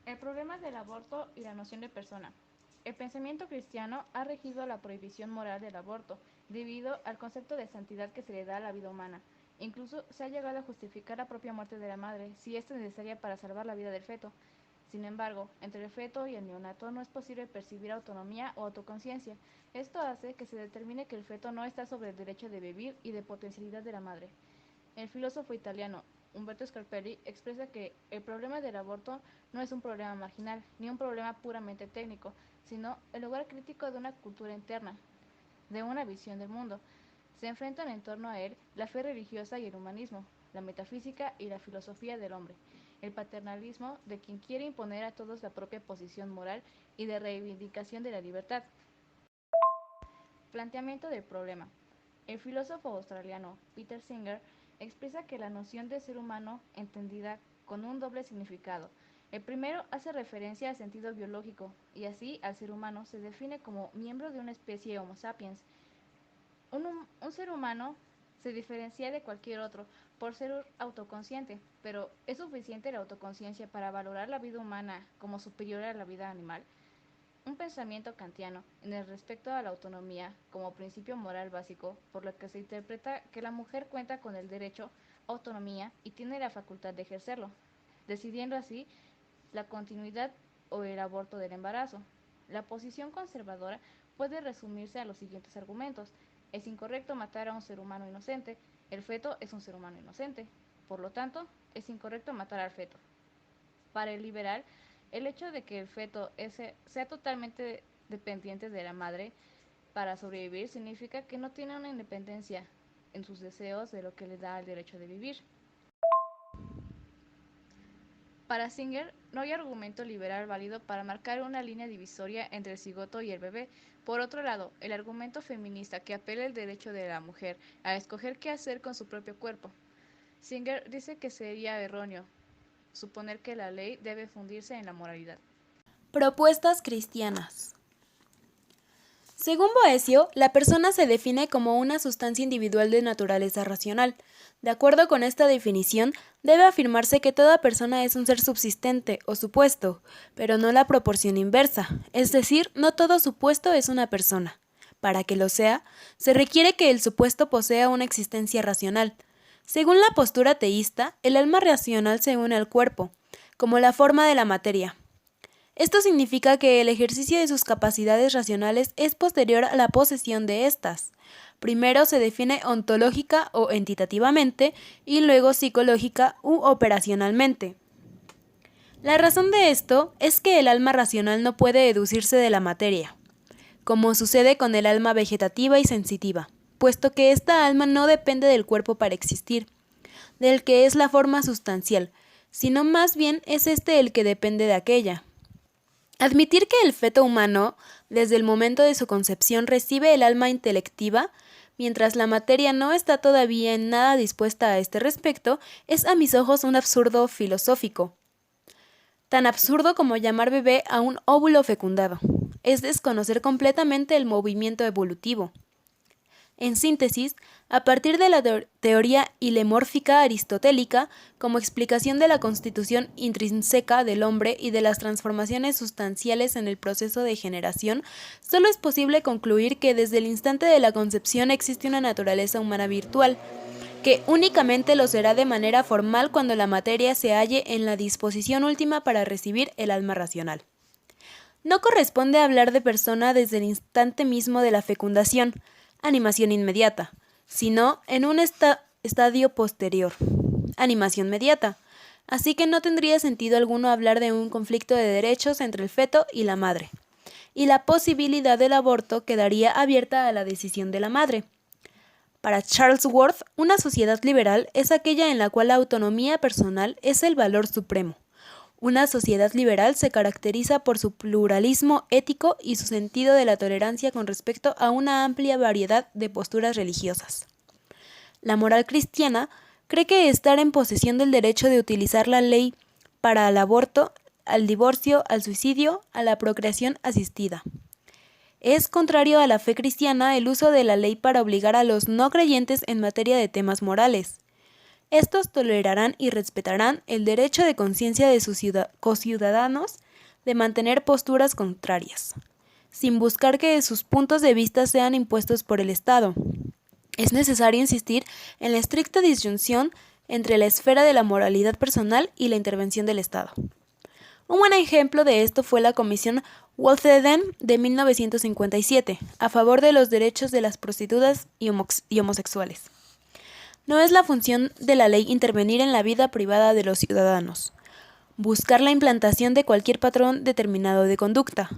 El problema del aborto y la noción de persona. El pensamiento cristiano ha regido la prohibición moral del aborto, debido al concepto de santidad que se le da a la vida humana. Incluso se ha llegado a justificar la propia muerte de la madre, si esta es necesaria para salvar la vida del feto. Sin embargo, entre el feto y el neonato no es posible percibir autonomía o autoconciencia. Esto hace que se determine que el feto no está sobre el derecho de vivir y de potencialidad de la madre. El filósofo italiano Umberto Scarpelli expresa que el problema del aborto no es un problema marginal, ni un problema puramente técnico, sino el lugar crítico de una cultura interna, de una visión del mundo. Se enfrentan en torno a él la fe religiosa y el humanismo, la metafísica y la filosofía del hombre, el paternalismo de quien quiere imponer a todos la propia posición moral y de reivindicación de la libertad. Planteamiento del problema. El filósofo australiano Peter Singer expresa que la noción de ser humano entendida con un doble significado. El primero hace referencia al sentido biológico, y así al ser humano se define como miembro de una especie Homo sapiens. Un ser humano se diferencia de cualquier otro por ser autoconsciente, pero ¿es suficiente la autoconciencia para valorar la vida humana como superior a la vida animal? Un pensamiento kantiano en el respecto a la autonomía como principio moral básico, por lo que se interpreta que la mujer cuenta con el derecho a autonomía y tiene la facultad de ejercerlo, decidiendo así la continuidad o el aborto del embarazo. La posición conservadora puede resumirse a los siguientes argumentos. Es incorrecto matar a un ser humano inocente. El feto es un ser humano inocente. Por lo tanto, es incorrecto matar al feto. Para el liberal, el hecho de que el feto sea totalmente dependiente de la madre para sobrevivir significa que no tiene una independencia en sus deseos de lo que le da el derecho de vivir. Para Singer, no hay argumento liberal válido para marcar una línea divisoria entre el cigoto y el bebé. Por otro lado, el argumento feminista que apela el derecho de la mujer a escoger qué hacer con su propio cuerpo. Singer dice que sería erróneo suponer que la ley debe fundirse en la moralidad. Propuestas cristianas. Según Boecio, la persona se define como una sustancia individual de naturaleza racional. De acuerdo con esta definición, debe afirmarse que toda persona es un ser subsistente o supuesto, pero no la proporción inversa, es decir, no todo supuesto es una persona. Para que lo sea, se requiere que el supuesto posea una existencia racional. Según la postura teísta, el alma racional se une al cuerpo, como la forma de la materia. Esto significa que el ejercicio de sus capacidades racionales es posterior a la posesión de éstas. Primero se define ontológica o entitativamente y luego psicológica u operacionalmente. La razón de esto es que el alma racional no puede deducirse de la materia, como sucede con el alma vegetativa y sensitiva, puesto que esta alma no depende del cuerpo para existir, del que es la forma sustancial, sino más bien es este el que depende de aquella. Admitir que el feto humano, desde el momento de su concepción, recibe el alma intelectiva, mientras la materia no está todavía en nada dispuesta a este respecto, es a mis ojos un absurdo filosófico. Tan absurdo como llamar bebé a un óvulo fecundado. Es desconocer completamente el movimiento evolutivo. En síntesis, a partir de la teoría hilemórfica aristotélica, como explicación de la constitución intrínseca del hombre y de las transformaciones sustanciales en el proceso de generación, solo es posible concluir que desde el instante de la concepción existe una naturaleza humana virtual, que únicamente lo será de manera formal cuando la materia se halle en la disposición última para recibir el alma racional. No corresponde hablar de persona desde el instante mismo de la fecundación, animación inmediata, sino en un estadio posterior, animación mediata. Así que no tendría sentido alguno hablar de un conflicto de derechos entre el feto y la madre, y la posibilidad del aborto quedaría abierta a la decisión de la madre. Para Charles Worth, una sociedad liberal es aquella en la cual la autonomía personal es el valor supremo. Una sociedad liberal se caracteriza por su pluralismo ético y su sentido de la tolerancia con respecto a una amplia variedad de posturas religiosas. La moral cristiana cree que estar en posesión del derecho de utilizar la ley para el aborto, al divorcio, al suicidio, a la procreación asistida. Es contrario a la fe cristiana el uso de la ley para obligar a los no creyentes en materia de temas morales. Estos tolerarán y respetarán el derecho de conciencia de sus cociudadanos de mantener posturas contrarias, sin buscar que sus puntos de vista sean impuestos por el Estado. Es necesario insistir en la estricta disyunción entre la esfera de la moralidad personal y la intervención del Estado. Un buen ejemplo de esto fue la Comisión Wolfenden de 1957, a favor de los derechos de las prostitutas y homosexuales. No es la función de la ley intervenir en la vida privada de los ciudadanos, buscar la implantación de cualquier patrón determinado de conducta.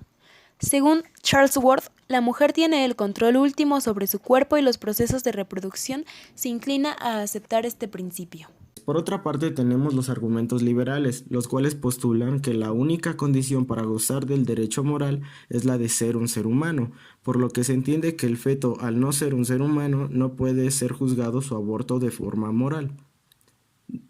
Según Charles Worth, la mujer tiene el control último sobre su cuerpo y los procesos de reproducción se inclina a aceptar este principio. Por otra parte, tenemos los argumentos liberales, los cuales postulan que la única condición para gozar del derecho moral es la de ser un ser humano, por lo que se entiende que el feto, al no ser un ser humano, no puede ser juzgado su aborto de forma moral.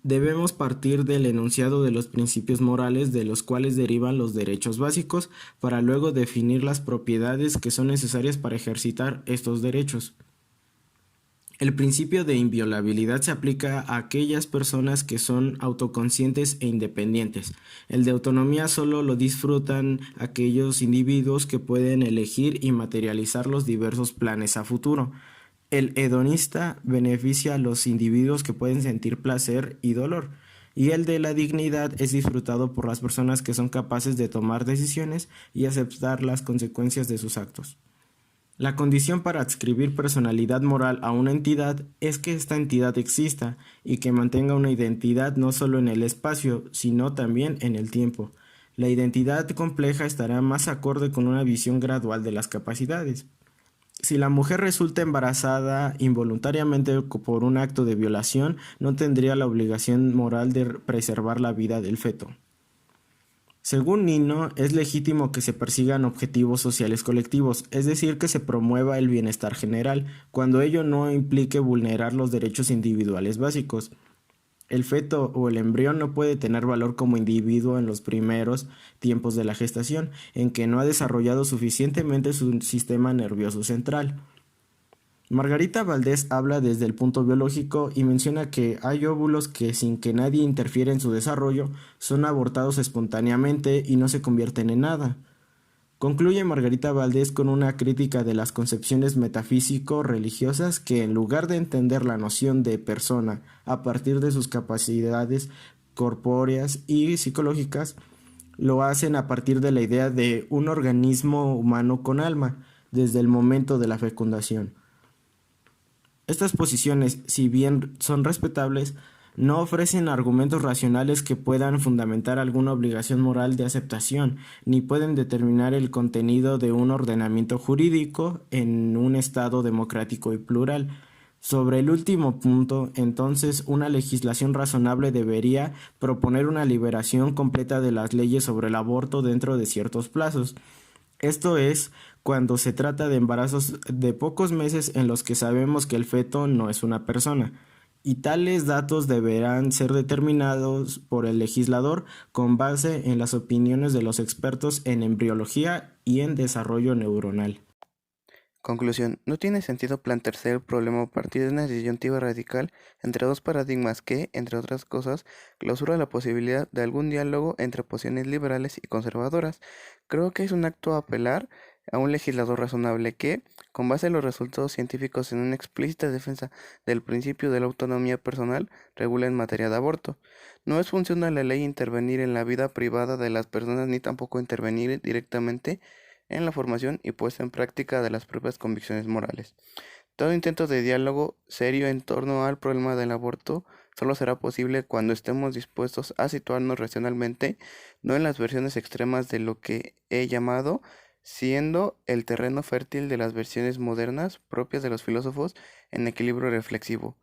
Debemos partir del enunciado de los principios morales de los cuales derivan los derechos básicos, para luego definir las propiedades que son necesarias para ejercitar estos derechos. El principio de inviolabilidad se aplica a aquellas personas que son autoconscientes e independientes. El de autonomía solo lo disfrutan aquellos individuos que pueden elegir y materializar los diversos planes a futuro. El hedonista beneficia a los individuos que pueden sentir placer y dolor, y el de la dignidad es disfrutado por las personas que son capaces de tomar decisiones y aceptar las consecuencias de sus actos. La condición para adscribir personalidad moral a una entidad es que esta entidad exista y que mantenga una identidad no solo en el espacio, sino también en el tiempo. La identidad compleja estará más acorde con una visión gradual de las capacidades. Si la mujer resulta embarazada involuntariamente por un acto de violación, no tendría la obligación moral de preservar la vida del feto. Según Nino, es legítimo que se persigan objetivos sociales colectivos, es decir, que se promueva el bienestar general, cuando ello no implique vulnerar los derechos individuales básicos. El feto o el embrión no puede tener valor como individuo en los primeros tiempos de la gestación, en que no ha desarrollado suficientemente su sistema nervioso central. Margarita Valdés habla desde el punto biológico y menciona que hay óvulos que, sin que nadie interfiera en su desarrollo, son abortados espontáneamente y no se convierten en nada. Concluye Margarita Valdés con una crítica de las concepciones metafísico-religiosas que, en lugar de entender la noción de persona a partir de sus capacidades corpóreas y psicológicas, lo hacen a partir de la idea de un organismo humano con alma, desde el momento de la fecundación. Estas posiciones, si bien son respetables, no ofrecen argumentos racionales que puedan fundamentar alguna obligación moral de aceptación, ni pueden determinar el contenido de un ordenamiento jurídico en un Estado democrático y plural. Sobre el último punto, entonces, una legislación razonable debería proponer una liberación completa de las leyes sobre el aborto dentro de ciertos plazos. Esto es, cuando se trata de embarazos de pocos meses en los que sabemos que el feto no es una persona, y tales datos deberán ser determinados por el legislador con base en las opiniones de los expertos en embriología y en desarrollo neuronal. Conclusión. No tiene sentido plantearse el problema a partir de una disyuntiva radical entre dos paradigmas que, entre otras cosas, clausura la posibilidad de algún diálogo entre posiciones liberales y conservadoras. Creo que es un acto apelar a un legislador razonable que, con base en los resultados científicos en una explícita defensa del principio de la autonomía personal, regula en materia de aborto. No es función de la ley intervenir en la vida privada de las personas ni tampoco intervenir directamente en la formación y puesta en práctica de las propias convicciones morales. Todo intento de diálogo serio en torno al problema del aborto solo será posible cuando estemos dispuestos a situarnos racionalmente, no en las versiones extremas de lo que he llamado siendo el terreno fértil de las versiones modernas propias de los filósofos en equilibrio reflexivo,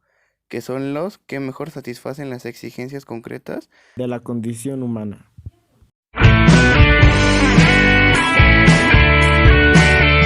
que son los que mejor satisfacen las exigencias concretas De la condición humana.